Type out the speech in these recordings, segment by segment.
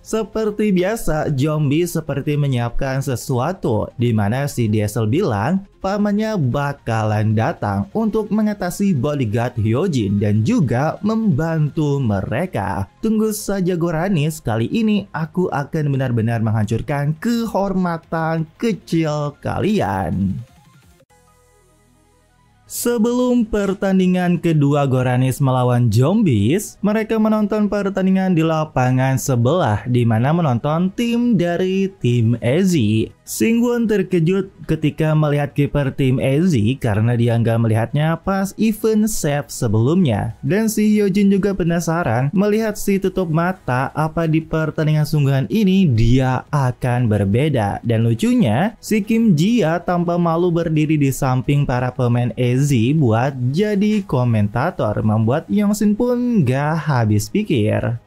Seperti biasa, Zombie seperti menyiapkan sesuatu di mana si Diesel bilang pamannya bakalan datang untuk mengatasi bodyguard Hyojin dan juga membantu mereka. Tunggu saja Goranis, kali ini aku akan benar-benar menghancurkan kehormatan kecil kalian. Sebelum pertandingan kedua Goranis melawan Zombies, mereka menonton pertandingan di lapangan sebelah di mana menonton tim dari tim EZI. Singwon terkejut ketika melihat kiper tim EZI karena dia nggak melihatnya pas event save sebelumnya. Dan si Hyojin juga penasaran melihat si tutup mata apa di pertandingan sungguhan ini dia akan berbeda. Dan lucunya, si Kim Jia tanpa malu berdiri di samping para pemain EZI buat jadi komentator, membuat Yongshin pun gak habis pikir.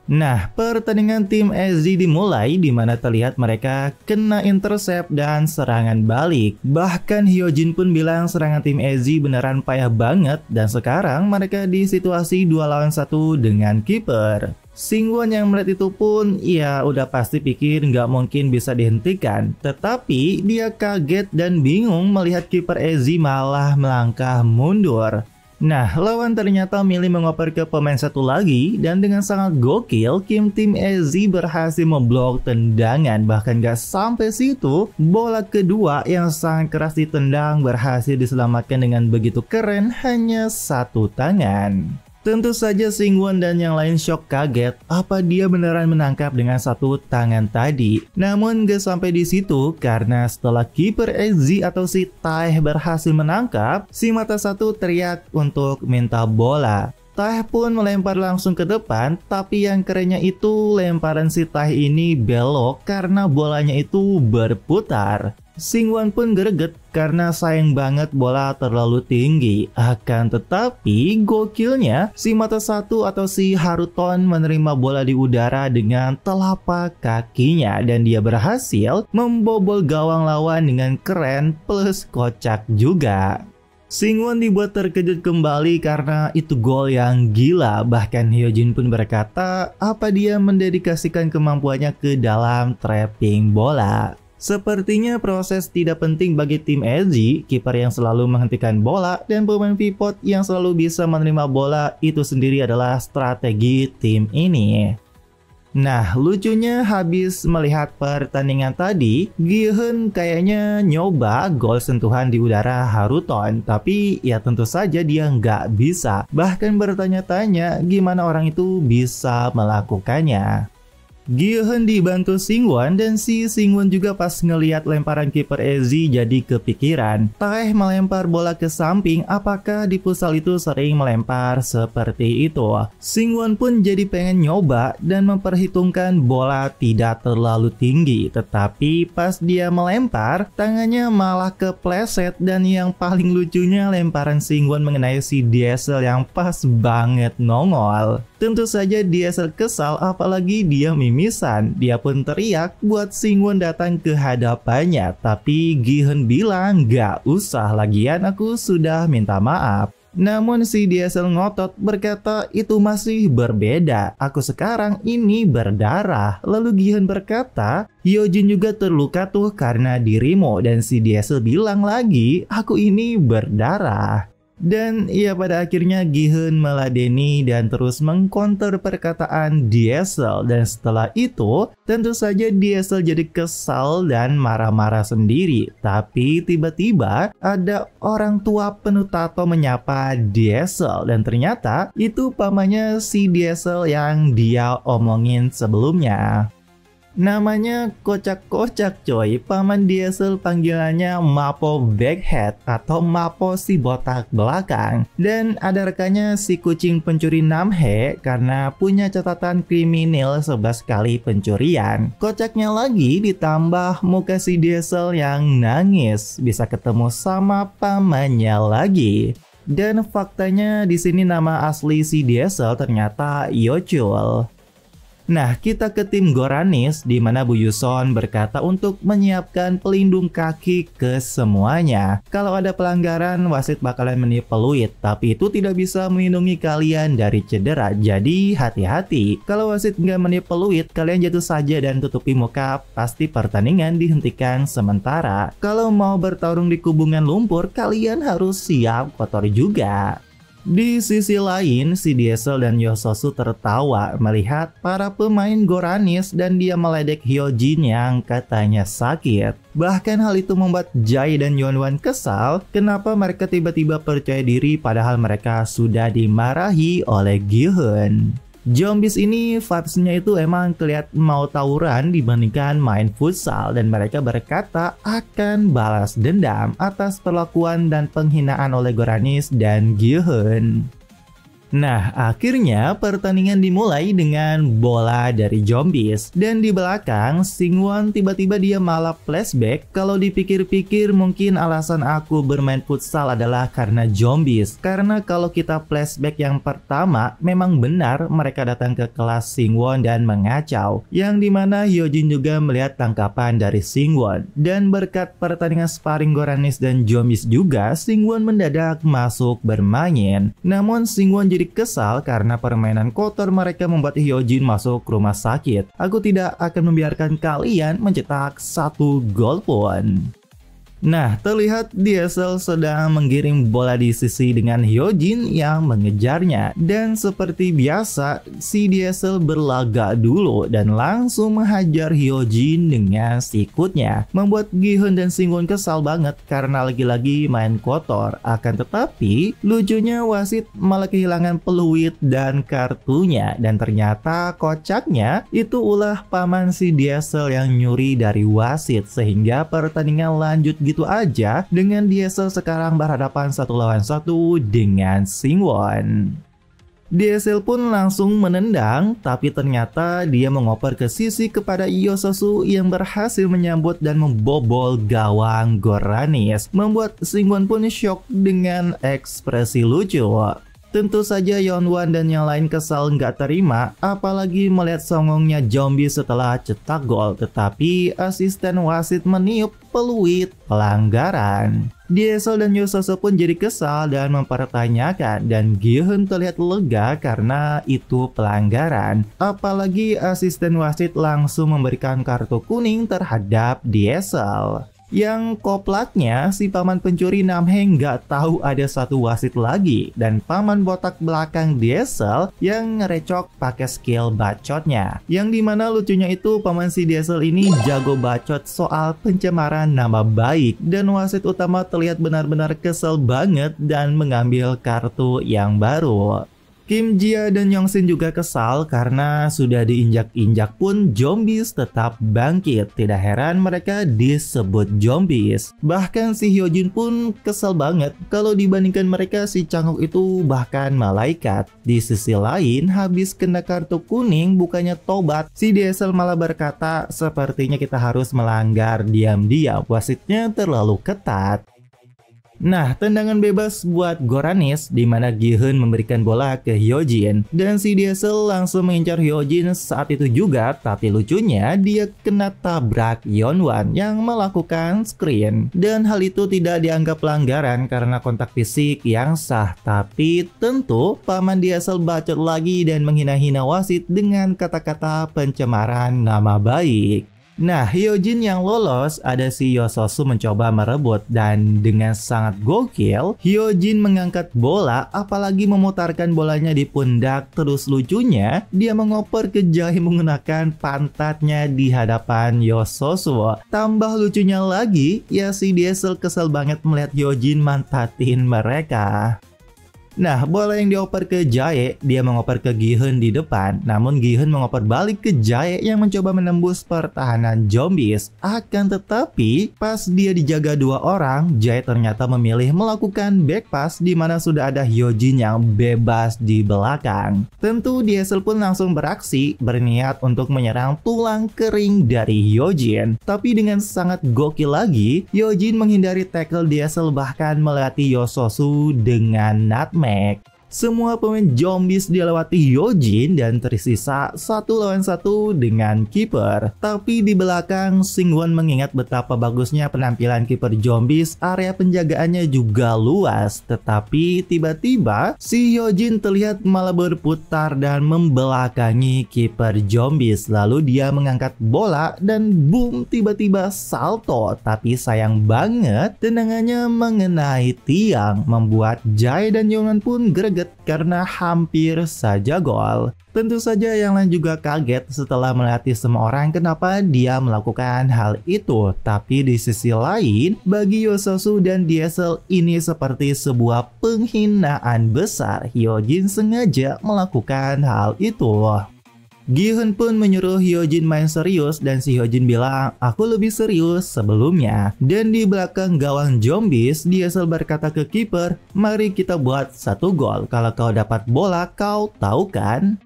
Nah, pertandingan tim EZI dimulai di mana terlihat mereka kena intercept dan serangan balik. Bahkan Hyojin pun bilang serangan tim EZI beneran payah banget dan sekarang mereka di situasi 2 lawan 1 dengan kiper. Singwon yang melihat itu pun ya udah pasti pikir nggak mungkin bisa dihentikan. Tetapi dia kaget dan bingung melihat kiper EZI malah melangkah mundur. Nah, lawan ternyata milih mengoper ke pemain satu lagi dan dengan sangat gokil, tim EZI berhasil memblok tendangan. Bahkan gak sampai situ, bola kedua yang sangat keras ditendang berhasil diselamatkan dengan begitu keren hanya satu tangan. Tentu saja Singwon dan yang lain shock kaget apa dia beneran menangkap dengan satu tangan tadi. Namun gak sampai di situ karena setelah kiper EZI atau si Tae berhasil menangkap, si mata satu teriak untuk minta bola. Tae pun melempar langsung ke depan, tapi yang kerennya itu lemparan si Tae ini belok karena bolanya itu berputar. Singwon pun greget karena sayang banget bola terlalu tinggi. Akan tetapi gokilnya si mata satu atau si Haruton menerima bola di udara dengan telapak kakinya dan dia berhasil membobol gawang lawan dengan keren plus kocak juga. Singwon dibuat terkejut kembali karena itu gol yang gila. Bahkan Hyojin pun berkata apa dia mendedikasikan kemampuannya ke dalam trapping bola. Sepertinya proses tidak penting bagi tim EZI, kiper yang selalu menghentikan bola dan pemain pivot yang selalu bisa menerima bola itu sendiri adalah strategi tim ini. Nah, lucunya habis melihat pertandingan tadi, Gi-hun kayaknya nyoba gol sentuhan di udara Haruton, tapi ya tentu saja dia nggak bisa. Bahkan bertanya-tanya gimana orang itu bisa melakukannya. Gi-hun dibantu Singwon dan si Singwon juga pas ngelihat lemparan kiper EZI jadi kepikiran. Tae melempar bola ke samping, apakah di futsal itu sering melempar seperti itu? Singwon pun jadi pengen nyoba dan memperhitungkan bola tidak terlalu tinggi. Tetapi pas dia melempar, tangannya malah kepleset dan yang paling lucunya lemparan Singwon mengenai si Diesel yang pas banget nongol. Tentu saja Diesel kesal apalagi dia mimisan. Dia pun teriak buat Singwon datang ke hadapannya. Tapi Gi-hun bilang gak usah, lagian aku sudah minta maaf. Namun si Diesel ngotot berkata itu masih berbeda. Aku sekarang ini berdarah. Lalu Gi-hun berkata Hyojin juga terluka tuh karena dirimu. Dan si Diesel bilang lagi aku ini berdarah. Dan ya pada akhirnya Gi-hun meladeni dan terus mengcounter perkataan Diesel. Dan setelah itu tentu saja Diesel jadi kesal dan marah-marah sendiri. Tapi tiba-tiba ada orang tua penuh tato menyapa Diesel. Dan ternyata itu pamannya si Diesel yang dia omongin sebelumnya. Namanya kocak-kocak coy, paman Diesel panggilannya Mapo Backhead atau Mapo si botak belakang. Dan ada rekannya si kucing pencuri Namhe karena punya catatan kriminal 11 kali pencurian. Kocaknya lagi ditambah muka si Diesel yang nangis, bisa ketemu sama pamannya lagi. Dan faktanya di sini nama asli si Diesel ternyata Yochul. Nah, kita ke tim Goranis di mana Bu Yuson berkata untuk menyiapkan pelindung kaki ke semuanya. Kalau ada pelanggaran, wasit bakalan meniup peluit, tapi itu tidak bisa melindungi kalian dari cedera. Jadi hati-hati, kalau wasit nggak meniup peluit, kalian jatuh saja dan tutupi muka, pasti pertandingan dihentikan sementara. Kalau mau bertarung di kubungan lumpur, kalian harus siap kotor juga. Di sisi lain, si Diesel dan Yososu tertawa melihat para pemain Goranis dan dia meledek Hyojin yang katanya sakit. Bahkan hal itu membuat Jae dan Yeonwan kesal kenapa mereka tiba-tiba percaya diri padahal mereka sudah dimarahi oleh Gi-hun. Zombies ini vibes-nya itu emang kelihatan mau tawuran dibandingkan main futsal dan mereka berkata akan balas dendam atas perlakuan dan penghinaan oleh Goranis dan Gi-hun. Nah, akhirnya pertandingan dimulai dengan bola dari Zombies dan di belakang Singwon tiba-tiba dia malah flashback. Kalau dipikir-pikir mungkin alasan aku bermain futsal adalah karena Zombies. Karena kalau kita flashback yang pertama, memang benar mereka datang ke kelas Singwon dan mengacau. Yang dimana Hyojin juga melihat tangkapan dari Singwon. Dan berkat pertandingan sparring Goranis dan Zombies juga, Singwon mendadak masuk bermain. Namun Singwon jadi kesal karena permainan kotor mereka membuat Hyojin masuk rumah sakit. Aku tidak akan membiarkan kalian mencetak 1 gol pun. Nah, terlihat Diesel sedang menggiring bola di sisi dengan Hyojin yang mengejarnya. Dan seperti biasa, si Diesel berlagak dulu dan langsung menghajar Hyojin dengan sikutnya. Membuat Gi-hun dan Singwon kesal banget karena lagi-lagi main kotor. Akan tetapi, lucunya wasit malah kehilangan peluit dan kartunya. Dan ternyata kocaknya, itu ulah paman si Diesel yang nyuri dari wasit. Sehingga pertandingan lanjut gitu aja dengan Diesel sekarang berhadapan 1 lawan 1 dengan Singwon. Diesel pun langsung menendang, tapi ternyata dia mengoper ke sisi kepada Yososu yang berhasil menyambut dan membobol gawang Goranis, membuat Singwon pun shock dengan ekspresi lucu. Tentu saja Yeonwan dan yang lain kesal nggak terima, apalagi melihat songongnya Zombie setelah cetak gol, tetapi asisten wasit meniup peluit pelanggaran. Diesel dan Yososu pun jadi kesal dan mempertanyakan, dan Gi-hun terlihat lega karena itu pelanggaran. Apalagi asisten wasit langsung memberikan kartu kuning terhadap Diesel. Yang koplaknya, si paman pencuri Namhae nggak tahu ada satu wasit lagi, dan paman botak belakang Diesel yang ngerecok pakai skill bacotnya. Yang dimana lucunya itu paman si Diesel ini jago bacot soal pencemaran nama baik, dan wasit utama terlihat benar-benar kesel banget dan mengambil kartu yang baru. Kim Jia dan Yongsin juga kesal karena sudah diinjak-injak pun Zombies tetap bangkit. Tidak heran mereka disebut Zombies. Bahkan si Hyojin pun kesal banget. Kalau dibandingkan mereka, si Changguk itu bahkan malaikat. Di sisi lain, habis kena kartu kuning bukannya tobat, si Diesel malah berkata sepertinya kita harus melanggar diam-diam. Wasitnya terlalu ketat. Nah, tendangan bebas buat Goranis di mana Gi-hun memberikan bola ke Hyojin dan si Diesel langsung mengincar Hyojin saat itu juga, tapi lucunya dia kena tabrak Yeonwan yang melakukan screen dan hal itu tidak dianggap pelanggaran karena kontak fisik yang sah. Tapi tentu paman Diesel bacot lagi dan menghina-hina wasit dengan kata-kata pencemaran nama baik. Nah, Hyojin yang lolos, ada si Yososu mencoba merebut dan dengan sangat gokil, Hyojin mengangkat bola apalagi memutarkan bolanya di pundak. Terus lucunya, dia mengoper ke Jae menggunakan pantatnya di hadapan Yososu. Tambah lucunya lagi, ya si Diesel kesel banget melihat Hyojin mantatin mereka. Nah, bola yang dioper ke Jae, dia mengoper ke Gi-hun di depan. Namun Gi-hun mengoper balik ke Jae yang mencoba menembus pertahanan Zombies. Akan tetapi, pas dia dijaga 2 orang, Jae ternyata memilih melakukan back pass di mana sudah ada Hyojin yang bebas di belakang. Tentu Diesel pun langsung beraksi, berniat untuk menyerang tulang kering dari Hyojin. Tapi dengan sangat gokil lagi, Hyojin menghindari tackle Diesel bahkan melatih Yososu dengan nutmeg. Semua pemain Zombies dilewati Hyojin dan tersisa 1 lawan 1 dengan kiper. Tapi di belakang, Singwon mengingat betapa bagusnya penampilan kiper Zombies, area penjagaannya juga luas. Tetapi tiba-tiba si Hyojin terlihat malah berputar dan membelakangi kiper Zombies. Lalu dia mengangkat bola dan boom, tiba-tiba salto. Tapi sayang banget tendangannya mengenai tiang, membuat Jae dan Yongan pun greget karena hampir saja gol. Tentu saja yang lain juga kaget setelah melihat semua orang kenapa dia melakukan hal itu. Tapi di sisi lain, bagi Yososu dan Diesel ini seperti sebuah penghinaan besar. Hyojin sengaja melakukan hal itu. Gi-hun pun menyuruh Hyojin main serius dan si Hyojin bilang, aku lebih serius sebelumnya. Dan di belakang gawang Zombies, Diesel berkata ke kiper, mari kita buat 1 gol. Kalau kau dapat bola, kau tahu kan?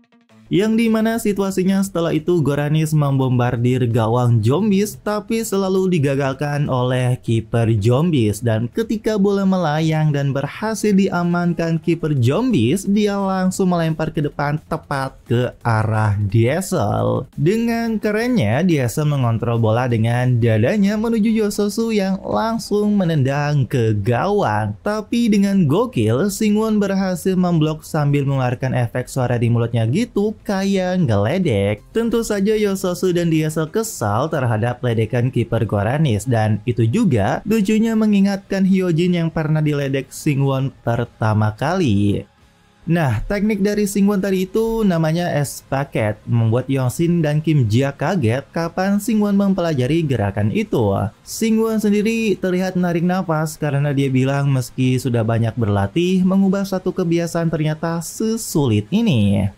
Yang dimana situasinya setelah itu Goranis membombardir gawang Zombies tapi selalu digagalkan oleh kiper Zombies. Dan ketika bola melayang dan berhasil diamankan kiper Zombies, dia langsung melempar ke depan tepat ke arah Diesel. Dengan kerennya, Diesel mengontrol bola dengan dadanya menuju Yososu yang langsung menendang ke gawang. Tapi dengan gokil, Singwon berhasil memblok sambil mengeluarkan efek suara di mulutnya gitu kayak ngeledek. Tentu saja Yososu dan Diesel kesal terhadap ledekan kiper Goranis, dan itu juga lucunya mengingatkan Hyojin yang pernah diledek Singwon pertama kali. Nah, teknik dari Singwon tadi itu namanya S-Packet, membuat Yongsin dan Kim Jia kaget kapan Singwon mempelajari gerakan itu. Singwon sendiri terlihat menarik nafas karena dia bilang meski sudah banyak berlatih, mengubah satu kebiasaan ternyata sesulit ini.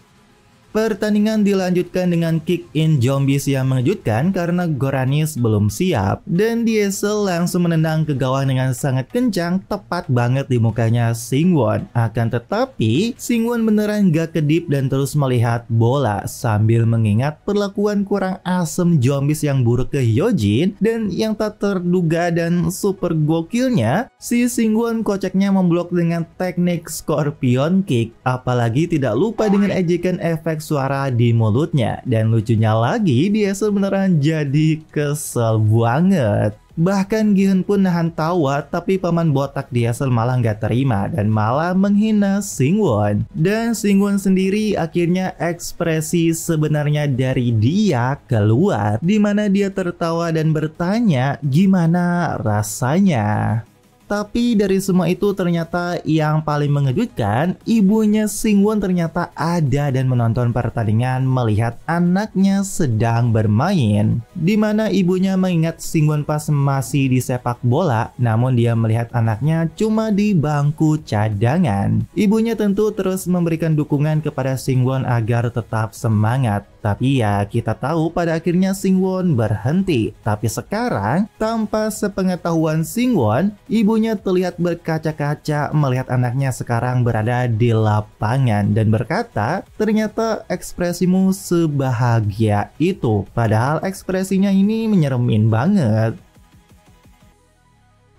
Pertandingan dilanjutkan dengan kick in Zombies yang mengejutkan karena Goranis belum siap, dan Diesel langsung menendang ke gawang dengan sangat kencang tepat banget di mukanya Singwon. Akan tetapi Singwon beneran gak kedip dan terus melihat bola sambil mengingat perlakuan kurang asem Zombies yang buruk ke Hyojin. Dan yang tak terduga dan super gokilnya, si Singwon kocaknya memblok dengan teknik Scorpion Kick, apalagi tidak lupa dengan ejekan efek suara di mulutnya. Dan lucunya lagi, Diesel beneran jadi kesel banget. Bahkan Gi-hun pun nahan tawa, tapi paman botak Diesel malah nggak terima dan malah menghina Singwon. Dan Singwon sendiri akhirnya ekspresi sebenarnya dari dia keluar, dimana dia tertawa dan bertanya gimana rasanya. Tapi dari semua itu ternyata yang paling mengejutkan, ibunya Singwon ternyata ada dan menonton pertandingan melihat anaknya sedang bermain. Dimana ibunya mengingat Singwon pas masih di sepak bola, namun dia melihat anaknya cuma di bangku cadangan. Ibunya tentu terus memberikan dukungan kepada Singwon agar tetap semangat. Tapi ya kita tahu pada akhirnya Singwon berhenti. Tapi sekarang tanpa sepengetahuan Singwon, ibunya terlihat berkaca-kaca melihat anaknya sekarang berada di lapangan dan berkata, ternyata ekspresimu sebahagia itu. Padahal ekspresinya ini menyeremin banget.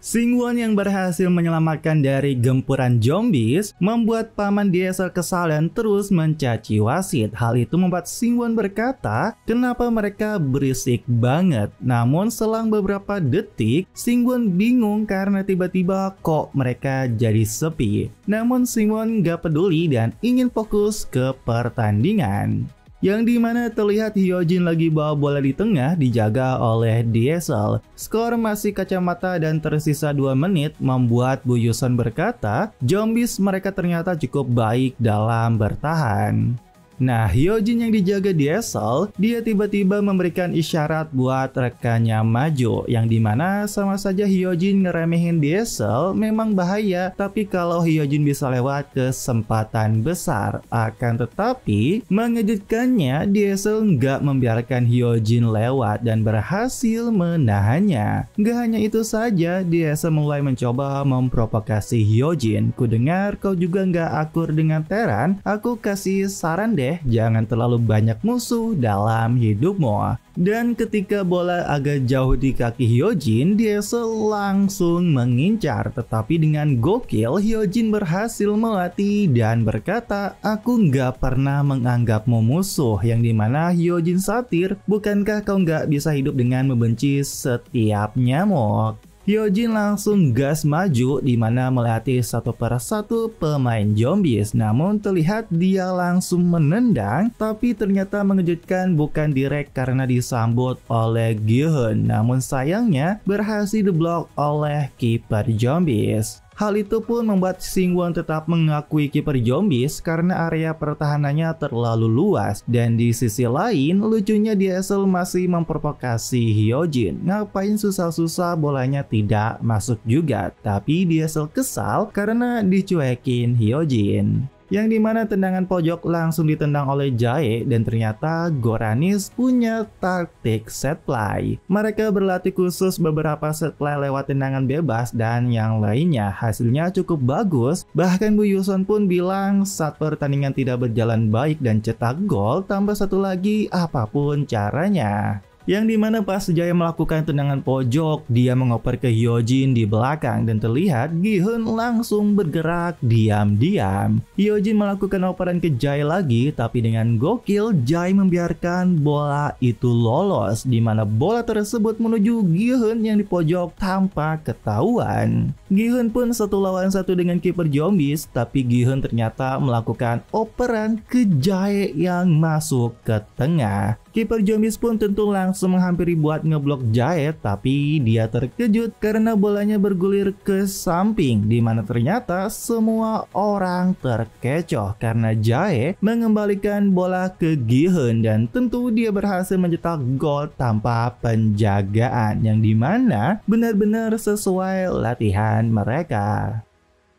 Singwon yang berhasil menyelamatkan dari gempuran Zombies membuat paman Diesel kesal dan terus mencaci wasit. Hal itu membuat Singwon berkata, kenapa mereka berisik banget? Namun selang beberapa detik, Singwon bingung karena tiba-tiba kok mereka jadi sepi. Namun Singwon gak peduli dan ingin fokus ke pertandingan. Yang dimana terlihat Hyojin lagi bawa bola di tengah dijaga oleh Diesel. Skor masih kacamata dan tersisa 2 menit membuat Bu Yuson berkata, Zombies mereka ternyata cukup baik dalam bertahan. Nah, Hyojin yang dijaga Diesel, dia tiba-tiba memberikan isyarat buat rekannya maju, yang dimana sama saja Hyojin ngeremehin Diesel memang bahaya, tapi kalau Hyojin bisa lewat kesempatan besar. Akan tetapi mengejutkannya, Diesel nggak membiarkan Hyojin lewat dan berhasil menahannya. Nggak hanya itu saja, Diesel mulai mencoba memprovokasi Hyojin. Ku dengar kau juga nggak akur dengan Teran, aku kasih saran deh, deh, jangan terlalu banyak musuh dalam hidupmu. Dan ketika bola agak jauh di kaki Hyojin, Diesel langsung mengincar. Tetapi dengan gokil, Hyojin berhasil melatih dan berkata, "Aku nggak pernah menganggapmu musuh." Yang dimana Hyojin satir, "Bukankah kau nggak bisa hidup dengan membenci setiap nyamuk?" Hyojin langsung gas maju di mana melatih satu persatu pemain zombies. Namun terlihat dia langsung menendang, tapi ternyata mengejutkan bukan direct karena disambut oleh Gi-hun. Namun sayangnya berhasil diblok oleh kiper zombies. Hal itu pun membuat Singwon tetap mengakui kiper zombies karena area pertahanannya terlalu luas. Dan di sisi lain, lucunya Diesel masih memprovokasi Hyojin. Ngapain susah-susah bolanya tidak masuk juga. Tapi Diesel kesal karena dicuekin Hyojin. Yang dimana tendangan pojok langsung ditendang oleh Jae dan ternyata Goranis punya taktik set play. Mereka berlatih khusus beberapa set play lewat tendangan bebas dan yang lainnya hasilnya cukup bagus. Bahkan Bu Yuson pun bilang saat pertandingan tidak berjalan baik dan cetak gol tambah satu lagi apapun caranya. Yang dimana pas Jae melakukan tendangan pojok, dia mengoper ke Hyojin di belakang dan terlihat Gi-hun langsung bergerak diam-diam. Hyojin melakukan operan ke Jae lagi, tapi dengan gokil Jae membiarkan bola itu lolos, di mana bola tersebut menuju Gi-hun yang di pojok tanpa ketahuan. Gi-hun pun 1-1 dengan kiper zombies, tapi Gi-hun ternyata melakukan operan ke Jae yang masuk ke tengah. Kiper zombies pun tentu langsung menghampiri buat ngeblok Jae, tapi dia terkejut karena bolanya bergulir ke samping, di mana ternyata semua orang terkecoh karena Jae mengembalikan bola ke Gi-hun dan tentu dia berhasil mencetak gol tanpa penjagaan, yang dimana benar-benar sesuai latihan mereka.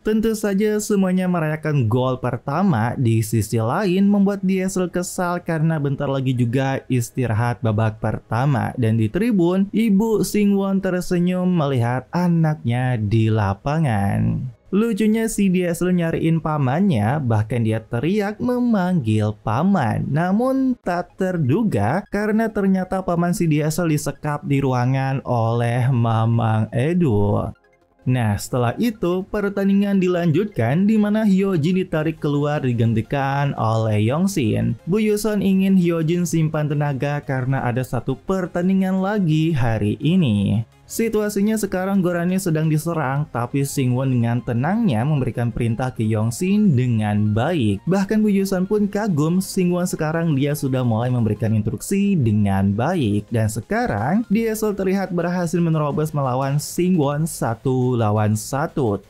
Tentu saja semuanya merayakan gol pertama. Di sisi lain membuat Diesel kesal karena bentar lagi juga istirahat babak pertama. Dan di tribun, Ibu Singwon tersenyum melihat anaknya di lapangan. Lucunya si Diesel nyariin pamannya, bahkan dia teriak memanggil paman. Namun tak terduga karena ternyata paman si Diesel disekap di ruangan oleh Mamang Edu. Nah, setelah itu pertandingan dilanjutkan di mana Hyojin ditarik keluar digantikan oleh Yongshin. Bu Yuson ingin Hyojin simpan tenaga karena ada satu pertandingan lagi hari ini. Situasinya sekarang Goranis sedang diserang, tapi Singwon dengan tenangnya memberikan perintah ke Yongshin dengan baik. Bahkan Bu Yuson pun kagum, Singwon sekarang dia sudah mulai memberikan instruksi dengan baik. Dan sekarang Diesel terlihat berhasil menerobos melawan Singwon 1-1.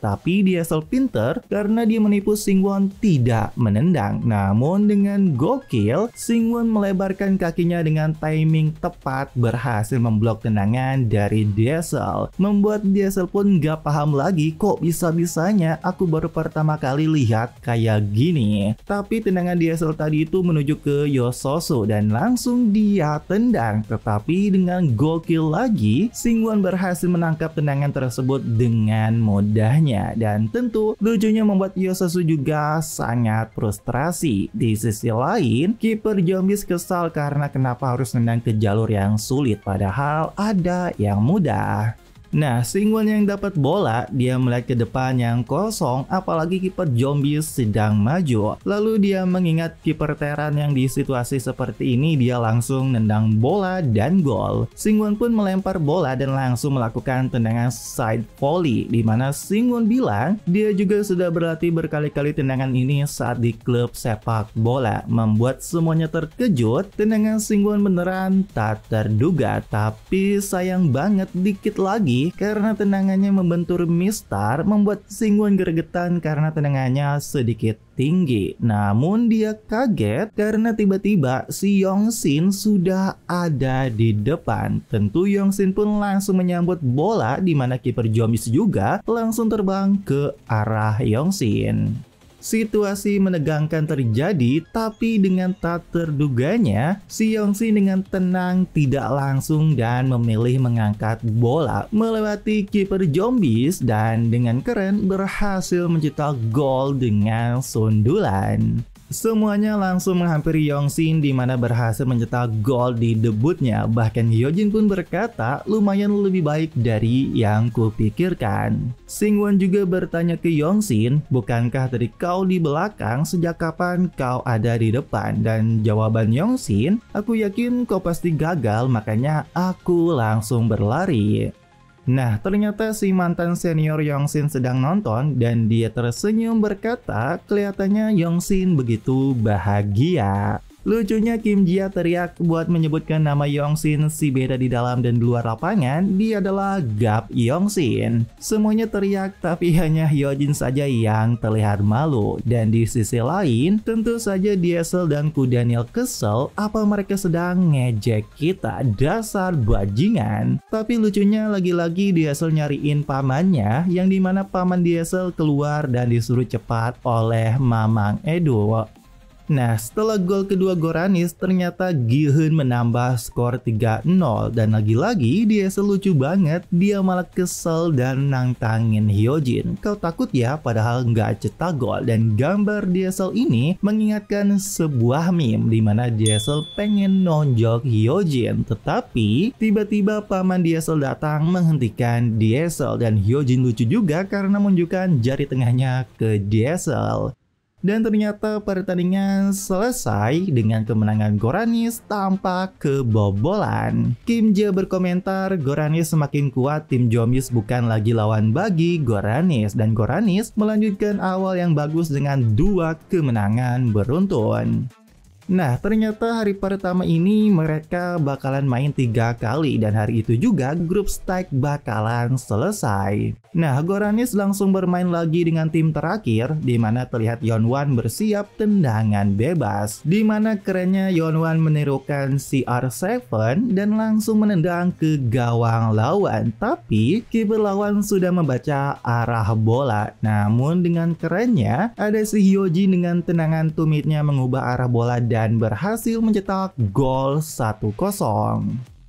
Tapi Diesel pinter karena dia menipu Singwon tidak menendang. Namun dengan gokil, Singwon melebarkan kakinya dengan timing tepat, berhasil memblok tendangan dari Diesel. Membuat Diesel pun gak paham lagi, kok bisa-bisanya aku baru pertama kali lihat kayak gini. Tapi tendangan Diesel tadi itu menuju ke Yososu dan langsung dia tendang. Tetapi dengan gokil lagi, Singwon berhasil menangkap tendangan tersebut dengan mudahnya. Dan tentu lucunya membuat Yososu juga sangat frustrasi. Di sisi lain, kiper zombies kesal karena kenapa harus nendang ke jalur yang sulit padahal ada yang mudah. Nah, Singwon yang dapat bola, dia melihat ke depan yang kosong, apalagi kiper zombies sedang maju. Lalu dia mengingat kiper Teran yang di situasi seperti ini dia langsung nendang bola dan gol. Singwon pun melempar bola dan langsung melakukan tendangan side volley, di mana Singwon bilang dia juga sudah berlatih berkali-kali tendangan ini saat di klub sepak bola. Membuat semuanya terkejut, tendangan Singwon beneran tak terduga, tapi sayang banget dikit lagi karena tendangannya membentur Mistar, membuat Singwon gregetan karena tendangannya sedikit tinggi. Namun dia kaget karena tiba-tiba si Yongshin sudah ada di depan. Tentu Yongshin pun langsung menyambut bola, di mana kiper zombies juga langsung terbang ke arah Yongshin. Situasi menegangkan terjadi, tapi dengan tak terduganya, si Yongshin dengan tenang tidak langsung dan memilih mengangkat bola melewati kiper zombies dan dengan keren berhasil mencetak gol dengan sundulan. Semuanya langsung menghampiri Yongsin di mana berhasil mencetak gol di debutnya. Bahkan Hyojin pun berkata, lumayan lebih baik dari yang kupikirkan. Singwon juga bertanya ke Yongsin, bukankah tadi kau di belakang, sejak kapan kau ada di depan? Dan jawaban Yongsin, aku yakin kau pasti gagal, makanya aku langsung berlari. Nah, ternyata si mantan senior Yongsin sedang nonton dan dia tersenyum berkata, kelihatannya Yongsin begitu bahagia. Lucunya Kim Jia teriak buat menyebutkan nama Yongsin, si beda di dalam dan di luar lapangan, dia adalah Gap Yongsin. Semuanya teriak tapi hanya Hyojin saja yang terlihat malu. Dan di sisi lain, tentu saja Diesel dan Ku Daniel kesel apa mereka sedang ngejek kita, dasar bajingan. Tapi lucunya lagi-lagi Diesel nyariin pamannya, yang dimana paman Diesel keluar dan disuruh cepat oleh Mamang Edo. Nah, setelah gol kedua Goranis, ternyata Gi-hun menambah skor 3-0. Dan lagi-lagi Diesel lucu banget, dia malah kesel dan nantangin Hyojin. Kau takut ya, padahal nggak cetak gol. Dan gambar Diesel ini mengingatkan sebuah meme di mana Diesel pengen nonjok Hyojin. Tetapi tiba-tiba paman Diesel datang menghentikan Diesel. Dan Hyojin lucu juga karena menunjukkan jari tengahnya ke Diesel. Dan ternyata pertandingan selesai dengan kemenangan Goranis tanpa kebobolan. Kim Jia berkomentar, Goranis semakin kuat, tim Jombis bukan lagi lawan bagi Goranis. Dan Goranis melanjutkan awal yang bagus dengan 2 kemenangan beruntun. Nah, ternyata hari pertama ini mereka bakalan main 3 kali dan hari itu juga grup stage bakalan selesai. Nah, Goranis langsung bermain lagi dengan tim terakhir di mana terlihat Yeonwan bersiap tendangan bebas. Di mana kerennya Yeonwan menirukan CR7 dan langsung menendang ke gawang lawan. Tapi kiper lawan sudah membaca arah bola. Namun dengan kerennya ada si Hyojin dengan tendangan tumitnya mengubah arah bola dan berhasil mencetak gol 1-0.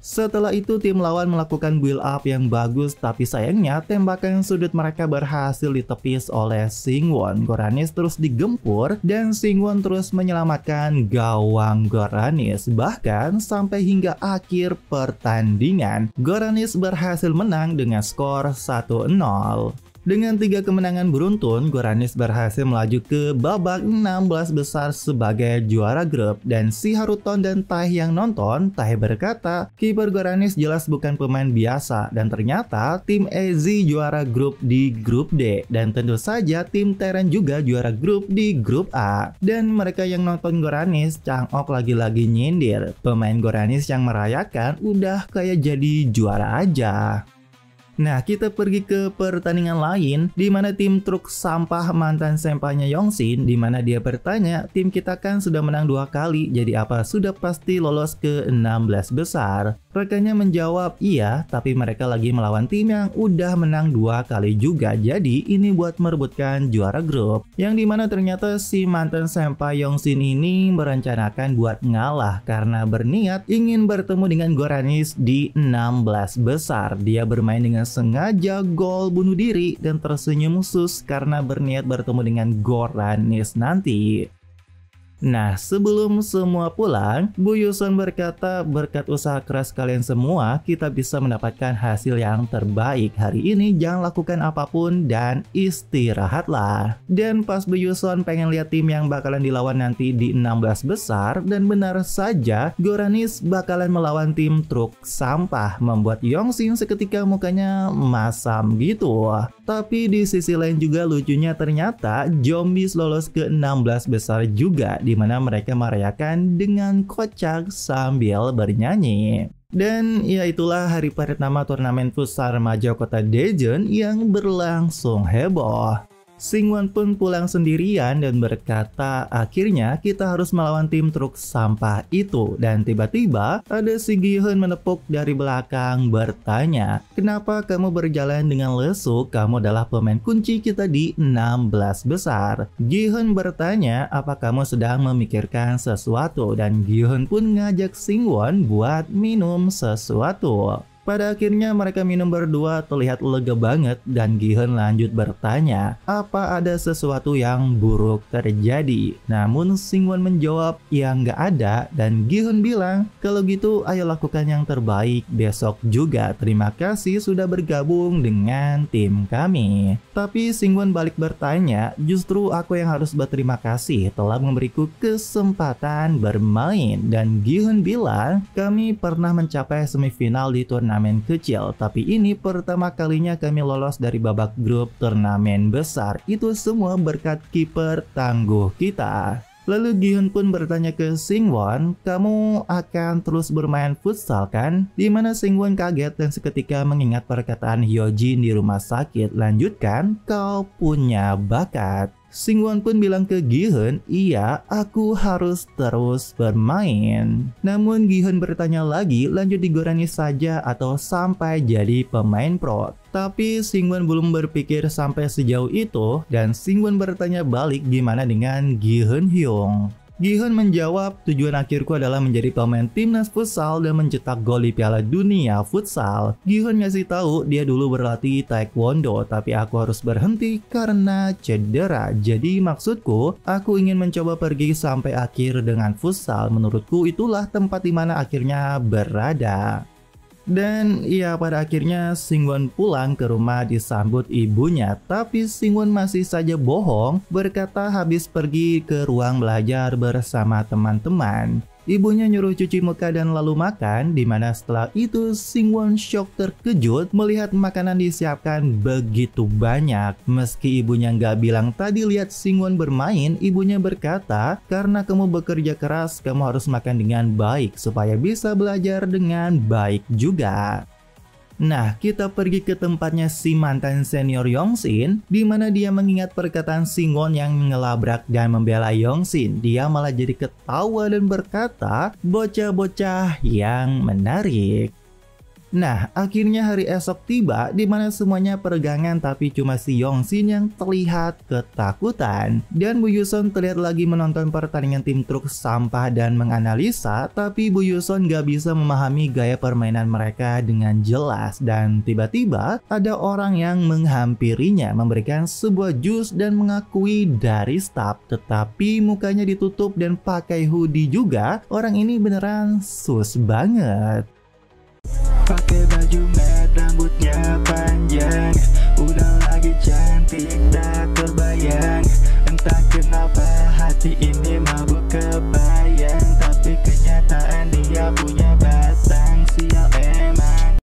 Setelah itu tim lawan melakukan build up yang bagus, tapi sayangnya tembakan sudut mereka berhasil ditepis oleh Singwon. Goranis terus digempur dan Singwon terus menyelamatkan gawang Goranis. Bahkan sampai hingga akhir pertandingan, Goranis berhasil menang dengan skor 1-0. Dengan 3 kemenangan beruntun, Goranis berhasil melaju ke babak 16 besar sebagai juara grup. Dan si Haruton dan Tae yang nonton, Tae berkata, kiper Goranis jelas bukan pemain biasa. Dan ternyata tim EZ juara grup di grup D. Dan tentu saja tim Teren juga juara grup di grup A. Dan mereka yang nonton Goranis, cangok lagi-lagi nyindir. Pemain Goranis yang merayakan udah kayak jadi juara aja. Nah, kita pergi ke pertandingan lain di mana tim truk sampah mantan sempanya Yongsin, di mana dia bertanya, tim kita kan sudah menang 2 kali, jadi apa sudah pasti lolos ke 16 besar? Rekannya menjawab, iya, tapi mereka lagi melawan tim yang udah menang 2 kali juga, jadi ini buat merebutkan juara grup. Yang dimana ternyata si mantan senpai Yongsin ini merencanakan buat ngalah karena berniat ingin bertemu dengan Goranis di 16 besar. Dia bermain dengan sengaja gol bunuh diri dan tersenyum khusus karena berniat bertemu dengan Goranis nanti. Nah, sebelum semua pulang, Bu Yuson berkata, berkat usaha keras kalian semua, kita bisa mendapatkan hasil yang terbaik. Hari ini jangan lakukan apapun dan istirahatlah. Dan pas Bu Yuson pengen lihat tim yang bakalan dilawan nanti di 16 besar, dan benar saja, Goranis bakalan melawan tim truk sampah, membuat Yongsin seketika mukanya masam gitu. Tapi di sisi lain juga lucunya ternyata Jombis lolos ke 16 besar juga, di mana mereka merayakan dengan kocak sambil bernyanyi. Dan ya itulah hari pertama turnamen futsal remaja kota Daejeon yang berlangsung heboh. Singwon pun pulang sendirian dan berkata, akhirnya kita harus melawan tim truk sampah itu. Dan tiba-tiba ada si Gi-hun menepuk dari belakang bertanya, kenapa kamu berjalan dengan lesu? Kamu adalah pemain kunci kita di 16 besar. Gi-hun bertanya, apa kamu sedang memikirkan sesuatu? Dan Gi-hun pun ngajak Singwon buat minum sesuatu. Pada akhirnya mereka minum berdua terlihat lega banget dan Gi-hun lanjut bertanya, apa ada sesuatu yang buruk terjadi? Namun Singwon menjawab, ya nggak ada, dan Gi-hun bilang, kalau gitu ayo lakukan yang terbaik besok juga. Terima kasih sudah bergabung dengan tim kami. Tapi Singwon balik bertanya, justru aku yang harus berterima kasih telah memberiku kesempatan bermain. Dan Gi-hun bilang, kami pernah mencapai semifinal di turnamen kecil, tapi ini pertama kalinya kami lolos dari babak grup turnamen besar. Itu semua berkat kiper tangguh kita. Lalu Gi-hun pun bertanya ke Singwon, kamu akan terus bermain futsal kan? Dimana Singwon kaget dan seketika mengingat perkataan Hyojin di rumah sakit. Lanjutkan, kau punya bakat. Singwon pun bilang ke Gi-hun, iya, aku harus terus bermain. Namun Gi-hun bertanya lagi, lanjut di Gorani saja atau sampai jadi pemain pro? Tapi Singwon belum berpikir sampai sejauh itu dan Singwon bertanya balik gimana dengan Gi-hun Hyung. Gi-hun menjawab, tujuan akhirku adalah menjadi pemain timnas futsal dan mencetak gol di Piala Dunia Futsal. Gi-hun ngasih tahu dia dulu berlatih taekwondo, tapi aku harus berhenti karena cedera. Jadi maksudku, aku ingin mencoba pergi sampai akhir dengan futsal. Menurutku itulah tempat dimana akhirnya berada. Dan ya pada akhirnya Singwon pulang ke rumah disambut ibunya. Tapi Singwon masih saja bohong, berkata habis pergi ke ruang belajar bersama teman-teman. Ibunya nyuruh cuci muka dan lalu makan, dimana setelah itu Singwon shock terkejut melihat makanan disiapkan begitu banyak. Meski ibunya nggak bilang tadi lihat Singwon bermain, ibunya berkata, karena kamu bekerja keras, kamu harus makan dengan baik supaya bisa belajar dengan baik juga. Nah, kita pergi ke tempatnya si mantan senior Yongsin, di mana dia mengingat perkataan Singwon yang ngelabrak dan membela Yongsin. Dia malah jadi ketawa dan berkata, bocah-bocah yang menarik. Nah, akhirnya hari esok tiba di mana semuanya peregangan tapi cuma si Yongsin yang terlihat ketakutan. Dan Bu Yuson terlihat lagi menonton pertandingan tim truk sampah dan menganalisa, tapi Bu Yuson gak bisa memahami gaya permainan mereka dengan jelas. Dan tiba-tiba ada orang yang menghampirinya memberikan sebuah jus dan mengakui dari staff, tetapi mukanya ditutup dan pakai hoodie juga. Orang ini beneran sus banget.